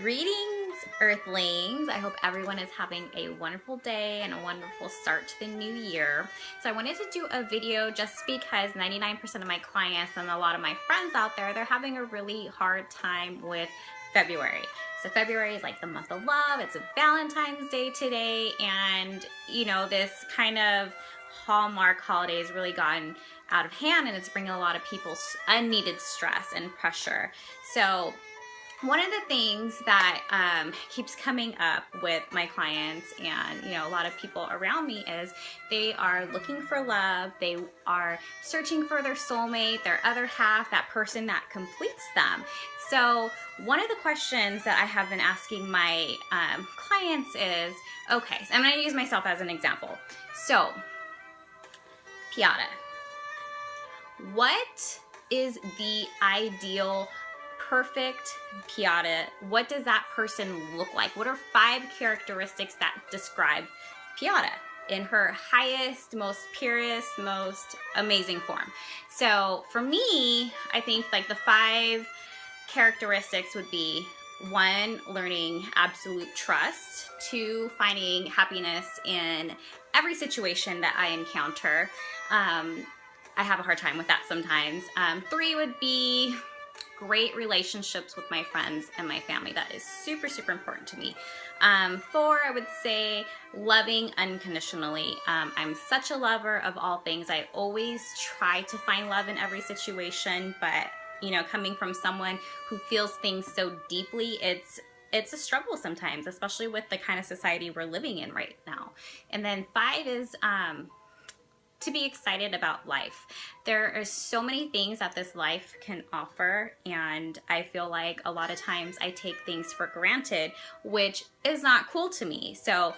Greetings, Earthlings. I hope everyone is having a wonderful day and a wonderful start to the new year. So I wanted to do a video just because 99% of my clients and a lot of my friends out there, they're having a really hard time with February. So February is like the month of love. It's a Valentine's Day today. And you know, this kind of Hallmark holiday has really gotten out of hand and it's bringing a lot of people's unneeded stress and pressure. So one of the things that keeps coming up with my clients and a lot of people around me is they are looking for love. They are searching for their soulmate, their other half, that person that completes them. So one of the questions that I have been asking my clients is, okay, so I'm going to use myself as an example. So, Piata, what is the ideal perfect Piata? What does that person look like? What are 5 characteristics that describe Piata in her highest, most purest, most amazing form? So for me, I think like the 5 characteristics would be 1, learning absolute trust. 2, finding happiness in every situation that I encounter. I have a hard time with that sometimes. 3 would be great relationships with my friends and my family. That is super, super important to me. 4, I would say loving unconditionally. I'm such a lover of all things. I always try to find love in every situation, but coming from someone who feels things so deeply, it's a struggle sometimes, especially with the kind of society we're living in right now. And then 5 is to be excited about life. There are so many things that this life can offer, and I feel like a lot of times I take things for granted, which is not cool to me. So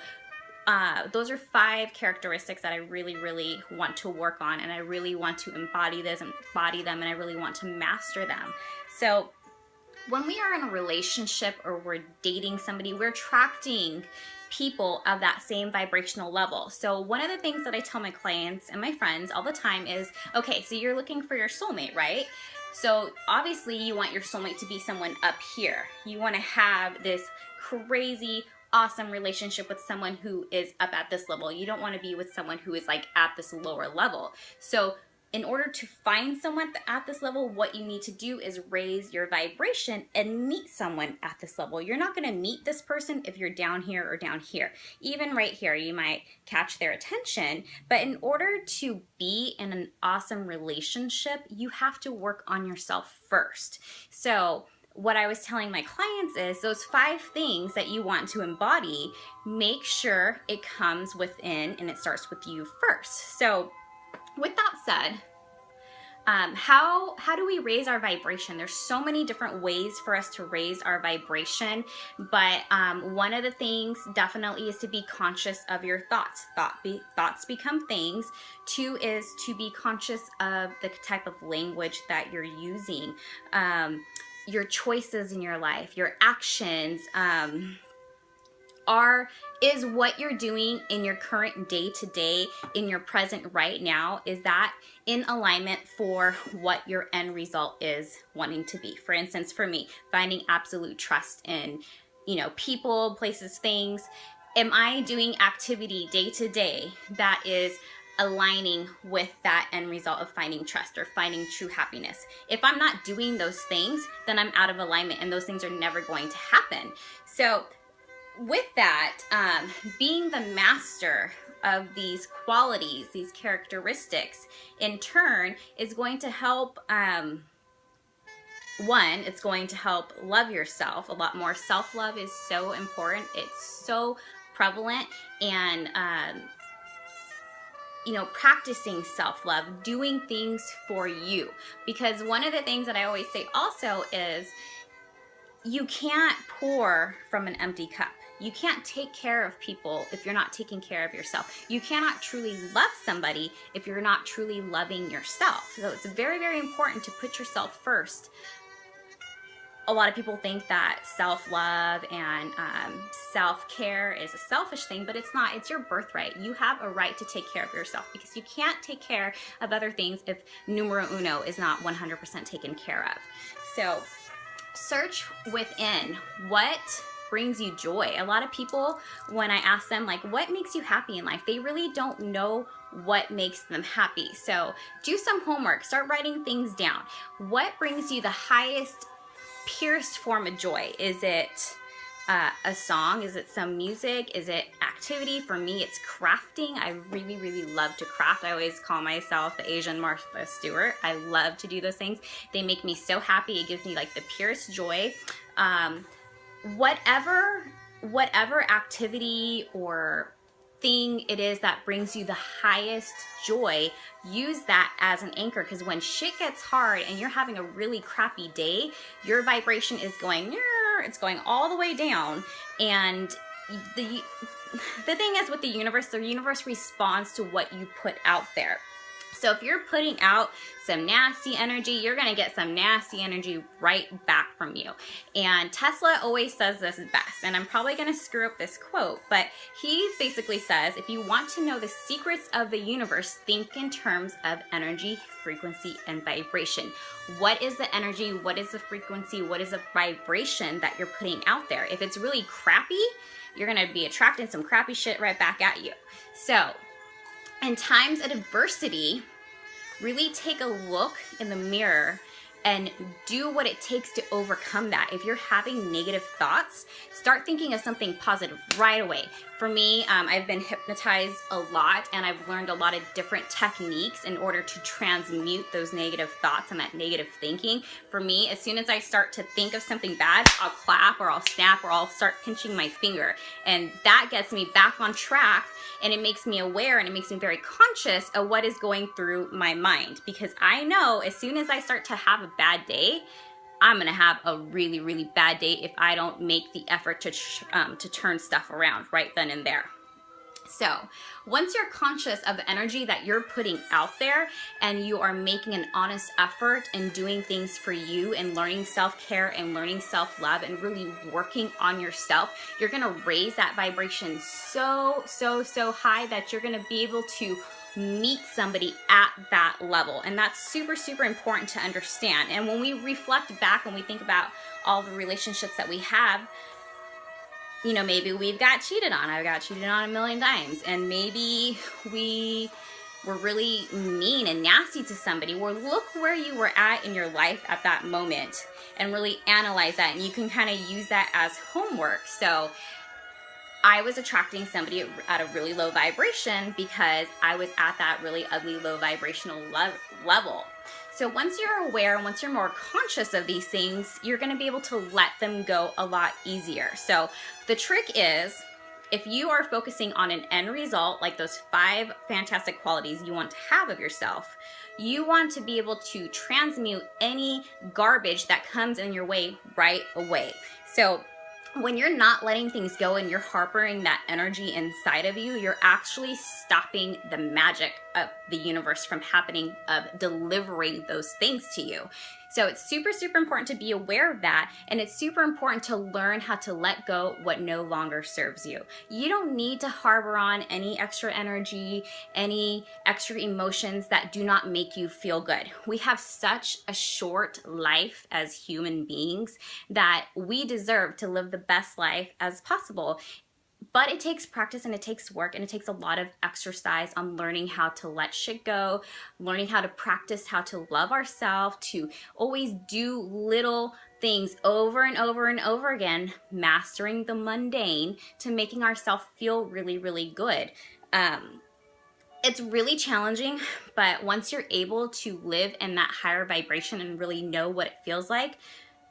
those are 5 characteristics that I really, really want to work on, and I really want to embody them, and I really want to master them. So when we are in a relationship or we're dating somebody, we're attracting people of that same vibrational level. So one of the things that I tell my clients and my friends all the time is, okay, so you're looking for your soulmate, right? So obviously you want your soulmate to be someone up here. You want to have this crazy, awesome relationship with someone who is up at this level. You don't want to be with someone who is like at this lower level. So in order to find someone at this level, what you need to do is raise your vibration and meet someone at this level. You're not going to meet this person if you're down here or down here. Even right here, you might catch their attention. But in order to be in an awesome relationship, you have to work on yourself first. So what I was telling my clients is those 5 things that you want to embody, make sure it comes within and it starts with you first. So with that said, how do we raise our vibration? There's so many different ways for us to raise our vibration, but one of the things definitely is to be conscious of your thoughts. Thoughts become things. 2 is to be conscious of the type of language that you're using, your choices in your life, your actions, is what you're doing in your current day-to-day, in your present right now, is that in alignment for what your end result is wanting to be? For instance, for me, finding absolute trust in, people, places, things. Am I doing activity day-to-day that is aligning with that end result of finding trust or finding true happiness? If I'm not doing those things, then I'm out of alignment and those things are never going to happen. So with that, being the master of these qualities, these characteristics, in turn, is going to help, 1, it's going to help love yourself a lot more. Self-love is so important. It's so prevalent. And, practicing self-love, doing things for you. Because one of the things that I always say also is, you can't pour from an empty cup. You can't take care of people if you're not taking care of yourself. You cannot truly love somebody if you're not truly loving yourself. So it's very, very important to put yourself first. A lot of people think that self-love and self-care is a selfish thing, but it's not. It's your birthright. You have a right to take care of yourself because you can't take care of other things if numero uno is not 100% taken care of. So search within what brings you joy. A lot of people, when I ask them like, what makes you happy in life, they really don't know what makes them happy. So do some homework, start writing things down. What brings you the highest, purest form of joy? Is it a song? Is it some music? Is it activity? For me, it's crafting. I really, really love to craft. I always call myself the Asian Martha Stewart. I love to do those things. They make me so happy. It gives me like the purest joy. Whatever activity or thing it is that brings you the highest joy, use that as an anchor, because when shit gets hard and you're having a really crappy day, your vibration is going, it's going all the way down. And the thing is with the universe responds to what you put out there. So if you're putting out some nasty energy, you're going to get some nasty energy right back from you. And Tesla always says this best, and I'm probably going to screw up this quote, but he basically says, if you want to know the secrets of the universe, think in terms of energy, frequency, and vibration. What is the energy? What is the frequency? What is the vibration that you're putting out there? If it's really crappy, you're going to be attracting some crappy shit right back at you. So in times of adversity, really take a look in the mirror and do what it takes to overcome that. If you're having negative thoughts, start thinking of something positive right away. For me, I've been hypnotized a lot, and I've learned a lot of different techniques in order to transmute those negative thoughts and that negative thinking. For me, as soon as I start to think of something bad, I'll clap or I'll snap or I'll start pinching my finger. And that gets me back on track, and it makes me aware, and it makes me very conscious of what is going through my mind. Because I know as soon as I start to have a bad day, I'm gonna have a really, really bad day if I don't make the effort to turn stuff around right then and there. So once you're conscious of the energy that you're putting out there, and you are making an honest effort and doing things for you and learning self-care and learning self-love and really working on yourself, you're gonna raise that vibration so high that you're gonna be able to meet somebody at that level. And that's super, super important to understand. And when we reflect back and we think about all the relationships that we have, you know, maybe we've got cheated on. I've got cheated on a million times. And maybe we were really mean and nasty to somebody. Well, look where you were at in your life at that moment and really analyze that. And you can kind of use that as homework. So I was attracting somebody at a really low vibration because I was at that really ugly, low vibrational level. So once you're aware and once you're more conscious of these things, you're going to be able to let them go a lot easier. So the trick is, if you are focusing on an end result, like those 5 fantastic qualities you want to have of yourself, you want to be able to transmute any garbage that comes in your way right away. So when you're not letting things go and you're harboring that energy inside of you, you're actually stopping the magic of the universe from happening, of delivering those things to you. So it's super, super important to be aware of that. And it's super important to learn how to let go what no longer serves you. You don't need to harbor on any extra energy, any extra emotions that do not make you feel good. We have such a short life as human beings that we deserve to live the best life as possible. But it takes practice and it takes work and it takes a lot of exercise on learning how to let shit go, learning how to practice how to love ourselves, to always do little things over and over and over again, mastering the mundane to making ourselves feel really, really good. It's really challenging, but once you're able to live in that higher vibration and really know what it feels like,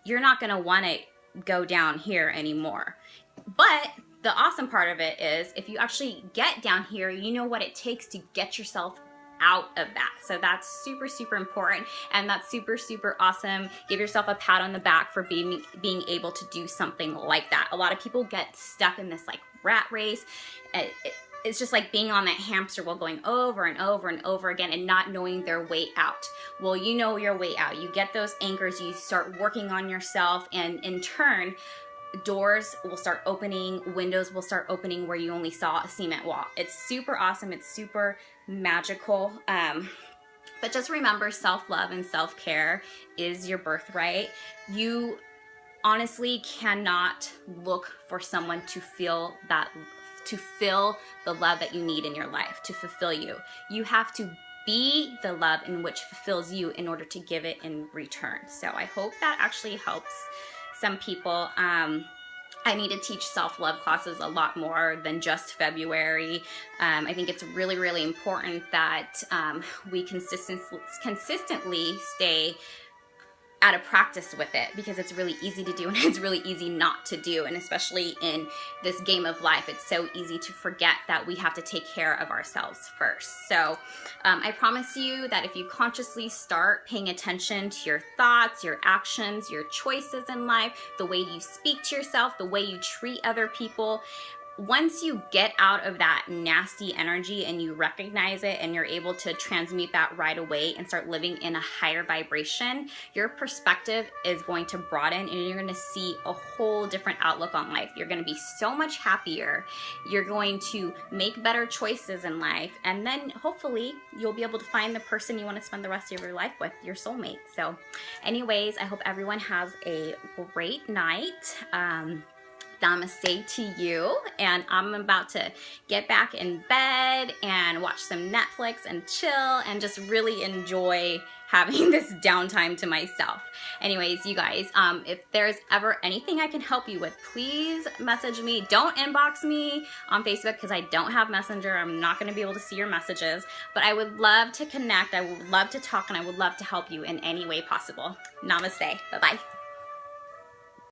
you're not going to want to go down here anymore. But the awesome part of it is, if you actually get down here, you know what it takes to get yourself out of that. So that's super, super important, and that's super, super awesome. Give yourself a pat on the back for being able to do something like that. A lot of people get stuck in this like rat race. It's just like being on that hamster wheel, going over and over and over again and not knowing their way out. Well, you know your way out. You get those anchors, you start working on yourself, and in turn, doors will start opening, windows will start opening where you only saw a cement wall. It's super awesome. It's super magical. But just remember, self-love and self-care is your birthright. You honestly cannot look for someone to fill the love that you need in your life, to fulfill you. You have to be the love in which fulfills you in order to give it in return. So I hope that actually helps some people. I need to teach self-love classes a lot more than just February. I think it's really, really important that we consistently stay at a practice with it, because it's really easy to do and it's really easy not to do. And especially in this game of life, it's so easy to forget that we have to take care of ourselves first. So I promise you that if you consciously start paying attention to your thoughts, your actions, your choices in life, the way you speak to yourself, the way you treat other people, once you get out of that nasty energy and you recognize it and you're able to transmute that right away and start living in a higher vibration, your perspective is going to broaden and you're going to see a whole different outlook on life. You're going to be so much happier. You're going to make better choices in life. And then hopefully you'll be able to find the person you want to spend the rest of your life with, your soulmate. So anyways, I hope everyone has a great night. Namaste to you, and I'm about to get back in bed and watch some Netflix and chill and just really enjoy having this downtime to myself. Anyways, you guys, if there's ever anything I can help you with, please message me. Don't inbox me on Facebook because I don't have Messenger. I'm not going to be able to see your messages, but I would love to connect. I would love to talk, and I would love to help you in any way possible. Namaste. Bye-bye.